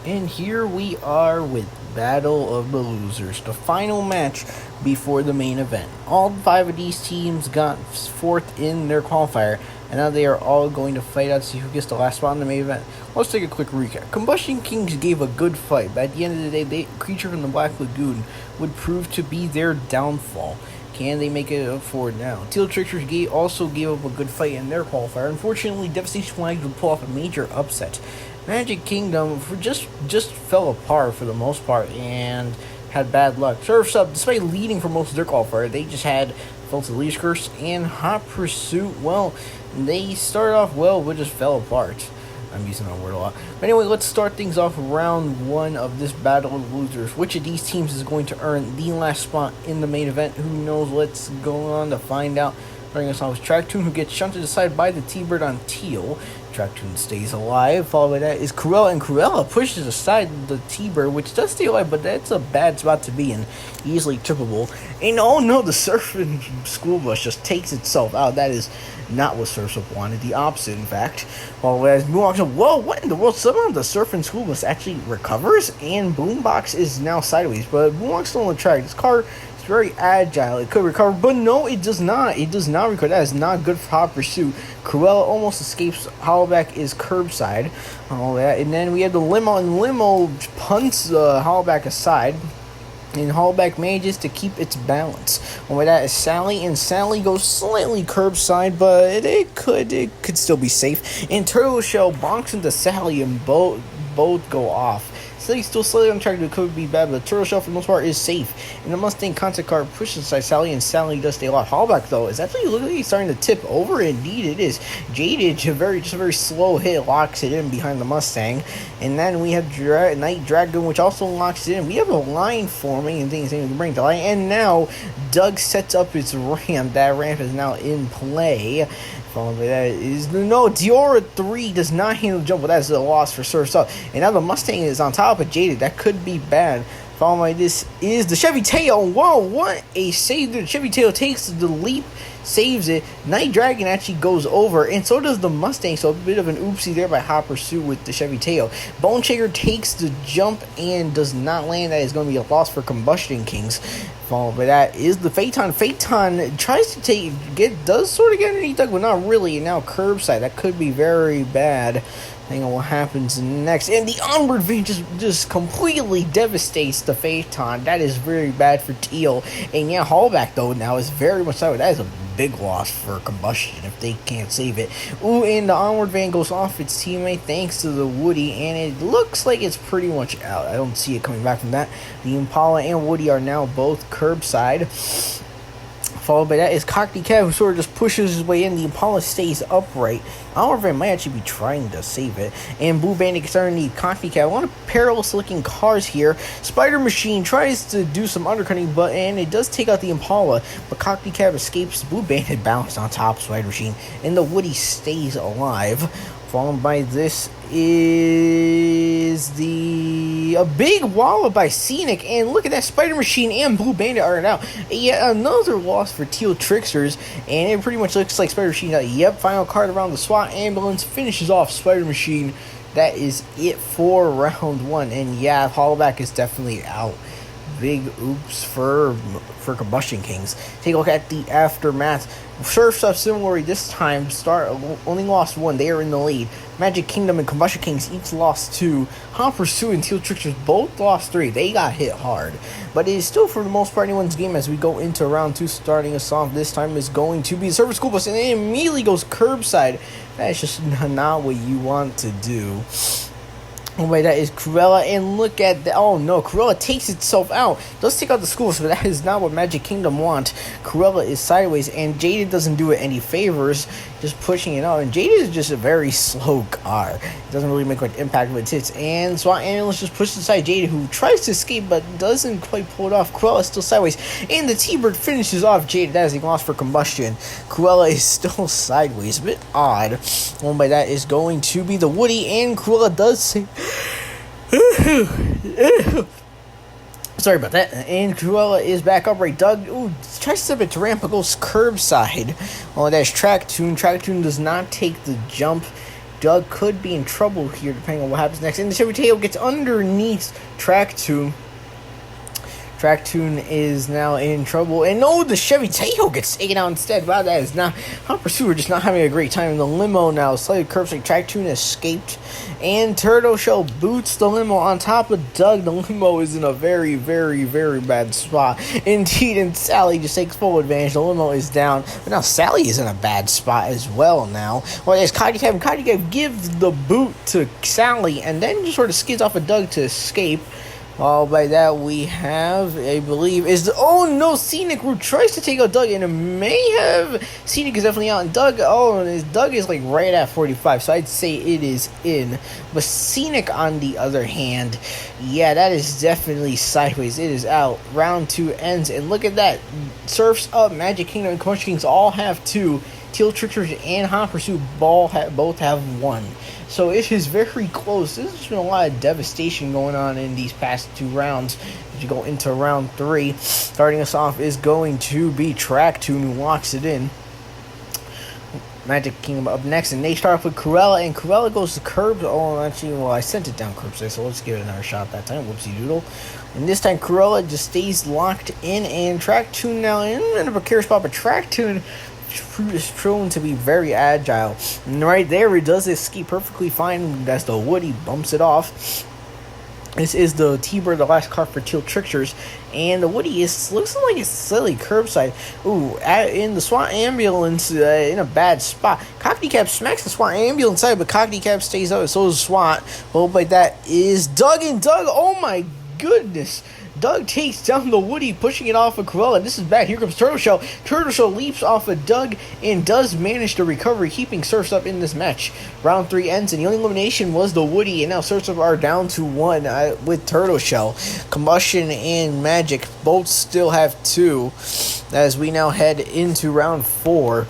And here we are with Battle of the Losers, the final match before the main event. All five of these teams got fourth in their qualifier, and now they are all going to fight out to see who gets the last spot in the main event. Let's take a quick recap. Combustion Kings gave a good fight, but at the end of the day, Creature from the Black Lagoon would prove to be their downfall. Can they make it up for it now? Teal Tricksters also gave up a good fight in their qualifier. Unfortunately, Devastation Flags would pull off a major upset. Magic Kingdom just fell apart for the most part and had bad luck. Surf's Up, despite leading for most of their qualifier, they just had Felt Leash Curse and Hot Pursuit. Well, they started off well, but just fell apart. I'm using that word a lot. But anyway, let's start things off round one of this Battle of the Losers. Which of these teams is going to earn the last spot in the main event? Who knows? Let's go on to find out. Starting us off with Tractoon, who gets shunted aside by the T-Bird on Teal. Tractoon stays alive. Followed by that is Cruella, and Cruella pushes aside the T-Bird, which does stay alive, but that's a bad spot to be in. Easily trippable. And oh no, the Surfing School Bus just takes itself out. That is not what Surf's Up wanted. The opposite, in fact. Followed by that is Moonwalks. Whoa, what in the world? Somehow the Surfing School Bus actually recovers, and Boombox is now sideways, but Moonwalk's still on the track. This car is very agile. It could recover, but no, it does not. It does not recover. That is not good for Hot Pursuit. Cruella almost escapes. Hollowback is curbside. All that. And then we have the Limo, and Limo punts Hollowback aside. And Hollowback manages to keep its balance. And with that is Sally, and Sally goes slightly curbside, but it could still be safe. And Turtle Shell bonks into Sally, and both go off. Sally's still slightly on track, but it could be bad, but Turtle Shell for the most part is safe. And the Mustang concept car pushes aside Sally, and Sally does stay alive. Hollowback, though, is actually literally starting to tip over. Indeed, it is. Jaded, just a very slow hit, locks it in behind the Mustang. And then we have Night Dragon, which also locks it in. We have a line forming and things we can bring to light. And now Doug sets up its ramp. That ramp is now in play. Followed by that is no, Diora 3 does not handle the jump, but that's a loss for Surf's Up. And now the Mustang is on top of Jaded. That could be bad. Followed by this is the Chevy Tail. Whoa, what a save. The Chevy Tail takes the leap, saves it. Night Dragon actually goes over, and so does the Mustang, so a bit of an oopsie there by Hot Pursuit with the Chevy Tail. Bone Shaker takes the jump and does not land. That is going to be a loss for Combustion Kings. Followed by that is the Phaeton. Phaeton tries to does sort of get underneath Doug, but not really, and now curbside. That could be very bad. Hang on, what happens next? And the Onward Van just completely devastates the Phaeton. That is very bad for Teal. And yeah, Hollowback, though, now is very much so. That is a big loss for Combustion if they can't save it. Ooh, and the Onward Van goes off its teammate thanks to the Woody, and it looks like it's pretty much out. I don't see it coming back from that. The Impala and Woody are now both curbside. Followed by that is Cockney Cat, who sort of just pushes his way in. The Impala stays upright. Onward Van might actually be trying to save it. And Blue Bandit gets underneath Cockney Cat. A lot of perilous looking cars here. Spider Machine tries to do some undercutting, and it does take out the Impala. But Cockney Cat escapes. Blue Bandit bounced on top of Spider Machine, and the Woody stays alive. Followed by this is a big wallop by Scenic, and look at that, Spider Machine and Blue Bandit are now. Yeah, another loss for Teal Tricksters, and it pretty much looks like Spider Machine. Yep, final card around the SWAT ambulance finishes off Spider Machine. That is it for round one, and yeah, Hollowback is definitely out. Big oops for Combustion Kings. Take a look at the aftermath. Surf's Up similarly this time only lost one. They are in the lead. Magic Kingdom and Combustion Kings each lost 2. Hot Pursuit and Teal Tricksters both lost 3. They got hit hard. But it is still for the most part anyone's game as we go into round 2. Starting us off this time is going to be the Surfer School Bus, and it immediately goes curbside. That's just not what you want to do. Oh wait, that is Cruella, and look at that. Oh no, Cruella takes itself out. Does take out the schools, but that is not what Magic Kingdom wants. Cruella is sideways, and Jaded doesn't do it any favors, just pushing it out. And Jaded is just a very slow car. It doesn't really make much impact with its hits. And SWAT ambulance just pushes aside Jaded, who tries to escape but doesn't quite pull it off. Cruella is still sideways, and the T-Bird finishes off Jaded. That is a loss for Combustion. Cruella is still sideways, a bit odd. One by that is going to be the Woody, and Cruella does say sorry about that. And Cruella is back upright. Doug tries to step into ramp, but goes curbside. Oh, that's Tractoon. Tractoon does not take the jump. Doug could be in trouble here depending on what happens next. And the Chevy Tail gets underneath Track Tune. Track Tune is now in trouble. And no, the Chevy Tahoe gets taken out instead. Wow, that is not... Hot Pursuit are just not having a great time. The limo now slightly curbside. Track Tune escaped. And Turtle Shell boots the limo on top of Doug. The limo is in a very, very, very bad spot. Indeed, and Sally just takes full advantage. The limo is down. But now Sally is in a bad spot as well now. Well, as Cotty Cab gives the boot to Sally. And then just sort of skids off of Doug to escape. All by that we have, I believe, is the... Oh no, Scenic who tries to take out Doug, and it may have... Scenic is definitely out, and Doug... Doug is like right at 45, so I'd say it is in. But Scenic, on the other hand, yeah, that is definitely sideways. It is out. Round 2 ends, and look at that. Surfs Up, Magic Kingdom, and Commotion Kings all have 2. Teal Tricksters and Hot Pursuit both have 1. So it is very close. There's been a lot of devastation going on in these past 2 rounds. As you go into round 3, starting us off is going to be Track Tune, who locks it in. Magic Kingdom up next, and they start off with Cruella, and Cruella goes to curbs. Oh, actually, well, I sent it down curbside, so let's give it another shot that time. Whoopsie doodle. And this time, Cruella just stays locked in, and Track Tune now in a precarious spot, but Track Tune is proven to be very agile. And right there, it does escape perfectly fine as the Woody bumps it off. This is the T-Bird, the last car for Teal Tricksters, and the Woody looks like it's slightly curbside. Ooh, in the SWAT ambulance, in a bad spot. Cockney Cab smacks the SWAT ambulance side, but Cockney Cab stays out, so is SWAT. Well, but that is Doug, and Doug, oh my goodness. Doug takes down the Woody, pushing it off of Cruella. This is bad. Here comes Turtle Shell. Turtle Shell leaps off of Doug and does manage to recover, keeping Surfs Up in this match. Round 3 ends, and the only elimination was the Woody, and now Surfs Up are down to 1 with Turtle Shell. Combustion and Magic both still have 2 as we now head into round 4.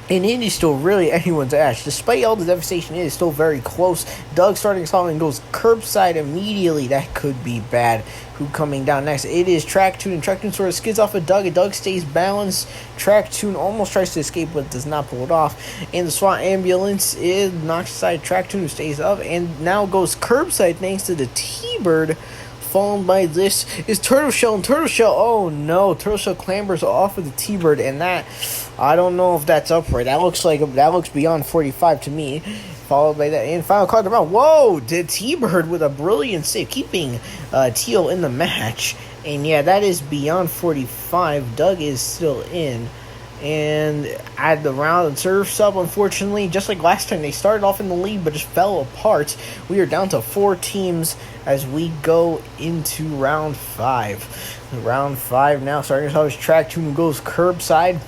And it is still really anyone's ass. Despite all the devastation, it is still very close. Doug starting us off and goes curbside immediately. That could be bad. Who coming down next? It is Track Tune, and Track Tune sort of skids off of Doug, and Doug stays balanced. Track Tune almost tries to escape, but does not pull it off. And the SWAT ambulance is knocked aside. Track Tune, who stays up, and now goes curbside thanks to the T-Bird. Followed by this is Turtle Shell, and Turtle Shell, oh no, Turtle Shell clambers off of the T-Bird, and that, I don't know if that's upright. That looks beyond 45 to me. Followed by that, and final card round. Whoa, the T-Bird with a brilliant save, keeping Teal in the match. And yeah, that is beyond 45. Doug is still in. And at the round and Surfs Up, unfortunately, just like last time, they started off in the lead but just fell apart. We are down to 4 teams as we go into round 5. Round 5 now, starting us off as Track Tune, who goes curbside.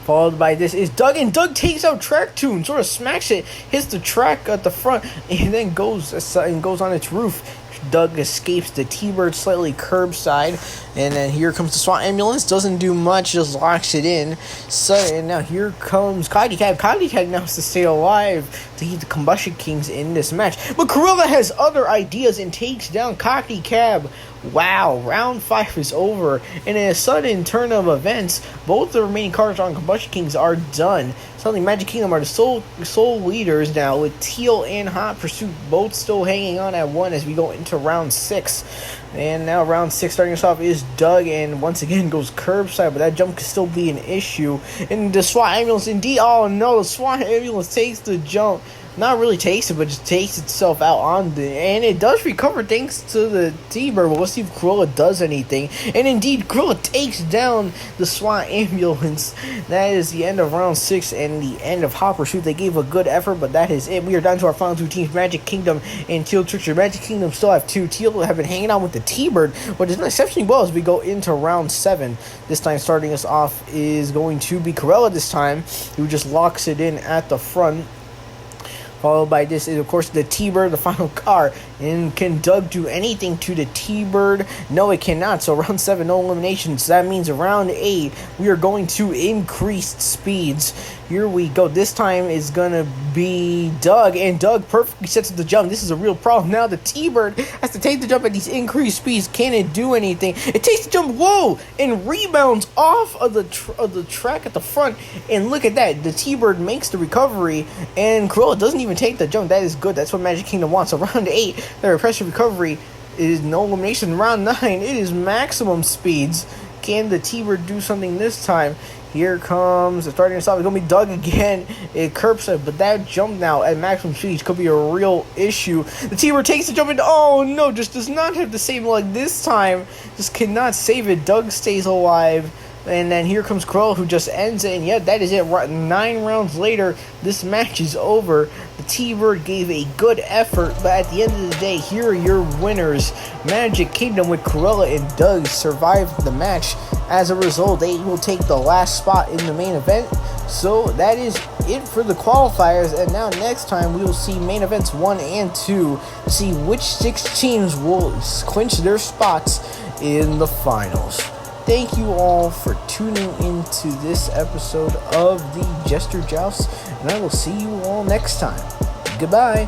Followed by this is Doug, and Doug takes out Track Tune, sort of smacks it, hits the track at the front, and then goes on its roof. Doug escapes the T-Bird slightly curbside, and then here comes the SWAT ambulance. Doesn't do much, just locks it in. So, and now here comes Cockney Cab. Cockney Cab now has to stay alive to keep the Combustion Kings in this match. But Cruella has other ideas and takes down Cockney Cab. Wow, round 5 is over, and in a sudden turn of events, both the remaining cars on Combustion Kings are done. Suddenly, Magic Kingdom are the sole leaders now, with Teal and Hot Pursuit both still hanging on at 1 as we go into round 6. And now round 6 starting us off is Doug, and once again goes curbside, but that jump could still be an issue. And the SWAT ambulance, indeed, oh no, the SWAT ambulance takes the jump. Not really takes it, but just takes itself out on the... And it does recover thanks to the T-Bird, but we'll see if Cruella does anything. And indeed, Cruella takes down the SWAT ambulance. That is the end of round 6 and the end of Hot Pursuit. They gave a good effort, but that is it. We are down to our final 2 teams, Magic Kingdom and Teal Trickster. Magic Kingdom still have 2. Teal have been hanging out with the T-Bird, but it's not exceptionally well as we go into round 7. This time starting us off is going to be Cruella this time, who just locks it in at the front. Followed by this is, of course, the T-Bird, the final car. And can Doug do anything to the T-Bird? No, it cannot. So round 7, no eliminations. That means round 8, we are going to increased speeds. Here we go. This time is gonna be Doug, and Doug perfectly sets the jump. This is a real problem. Now the T-Bird has to take the jump at these increased speeds. Can it do anything? It takes the jump, whoa, and rebounds off of the track at the front. And look at that. The T-Bird makes the recovery, and Cruella doesn't even take the jump. That is good. That's what Magic Kingdom wants. So round 8, the impressive recovery is no elimination. Round 9, it is maximum speeds. Can the T-Bird do something this time? Here comes the starting stop. It's going to be Doug again. It curbs it, but that jump now at maximum speed could be a real issue. The T-Bird takes the jump and oh no, just does not have the same luck this time. Just cannot save it. Doug stays alive. And then here comes Crow, who just ends it. And yeah, that is it. 9 rounds later, this match is over. The T-Bird gave a good effort, but at the end of the day, here are your winners. Magic Kingdom with Cruella and Doug survived the match. As a result, they will take the last spot in the main event. So that is it for the qualifiers. And now next time, we will see main events 1 and 2 to see which 6 teams will clinch their spots in the finals. Thank you all for tuning into this episode of the Jester Joust, and I will see you all next time. Goodbye.